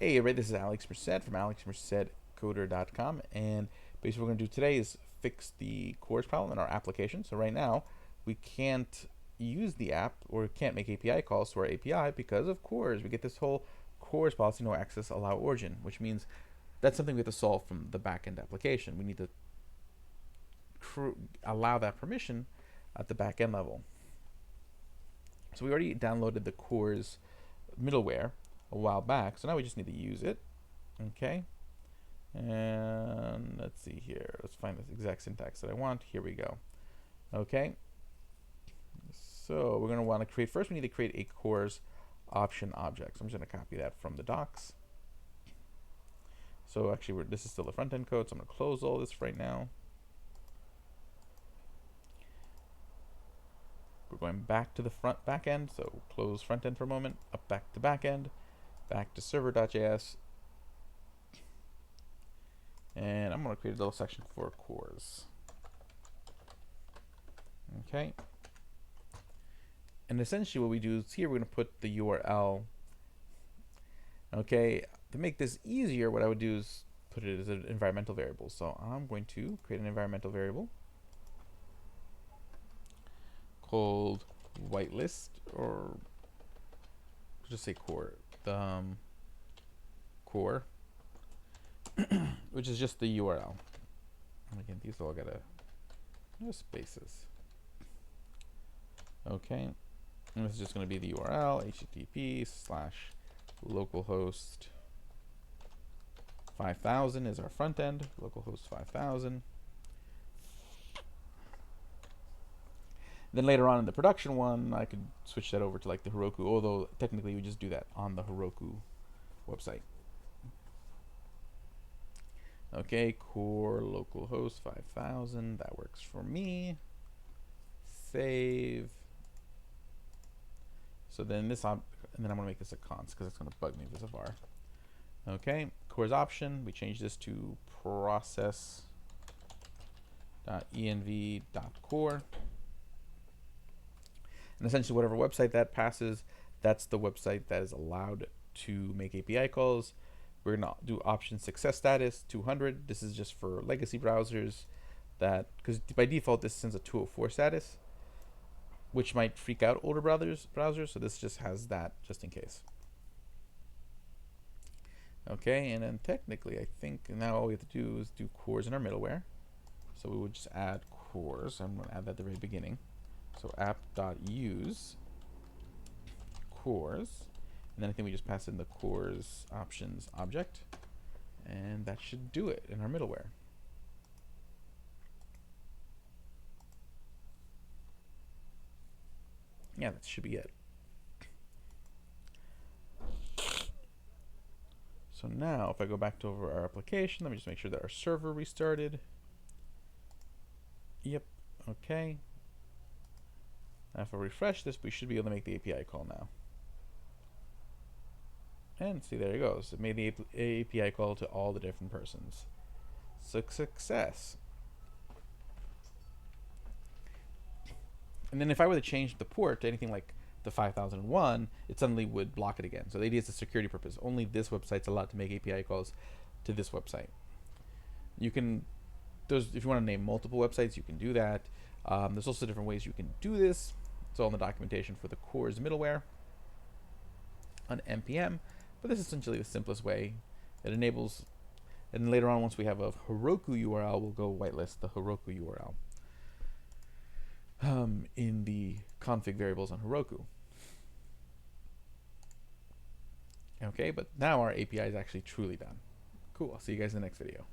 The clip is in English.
Hey everybody, this is Alex Merced from alexmercedcoder.com, and basically what we're going to do today is fix the Korres problem in our application. So right now we can't use the app or can't make API calls to our API because of Korres. We get this whole Korres policy, no access, allow origin, which means that's something we have to solve from the backend application. We need to allow that permission at the backend level. So we already downloaded the Korres middleware a while back, so now we just need to use it. Okay, and let's see here, let's find the exact syntax that I want. Here we go. Okay, so we're going to want to create, first we need to create a Korres option object. So I'm just going to copy that from the docs. So actually this is still the front end code, so I'm going to close all this right now. We're going back to the back end, so close front end for a moment, up back to back end, back to server.js, and I'm going to create a little section for Korres. Okay, and essentially what we do is here we're going to put the URL. Okay, to make this easier, what I would do is put it as an environmental variable. So I'm going to create an environmental variable called whitelist, or just say core, core, which is just the URL. And again, these all gotta no spaces. Okay, and this is just going to be the URL, http/localhost 5000 is our front end, localhost 5000. Then later on in the production one, I could switch that over to like the Heroku, although technically we just do that on the Heroku website. Okay, core localhost 5000, that works for me. Save. So then this, and then I'm going to make this a const because it's going to bug me with this var. Okay, Korres option, we change this to process.env.core. And essentially whatever website that passes, that's the website that is allowed to make API calls. We're going to do option success status 200. This is just for legacy browsers, that because by default this sends a 204 status, which might freak out older browsers. So this just has that just in case. Okay, and then technically I think now all we have to do is do Korres in our middleware. So we would just add Korres. I'm going to add that at the very beginning. So app.use Korres, and then I think we just pass in the Korres options object, and that should do it in our middleware. Yeah, that should be it. So now if I go back to over our application, let me just make sure that our server restarted. Yep, okay. Now if I refresh this, we should be able to make the API call now. And see, there it goes. It made the API call to all the different persons. Success. And then if I were to change the port to anything like the 5001, it suddenly would block it again. So the idea is a security purpose. Only this website's allowed to make API calls to this website. You can, if you want to name multiple websites, you can do that. There's also different ways you can do this. It's all in the documentation for the Korres middleware on npm, but this is essentially the simplest way. It enables, and later on once we have a Heroku URL, we'll go whitelist the Heroku URL in the config variables on Heroku. Okay, but now our API is actually truly done. Cool, I'll see you guys in the next video.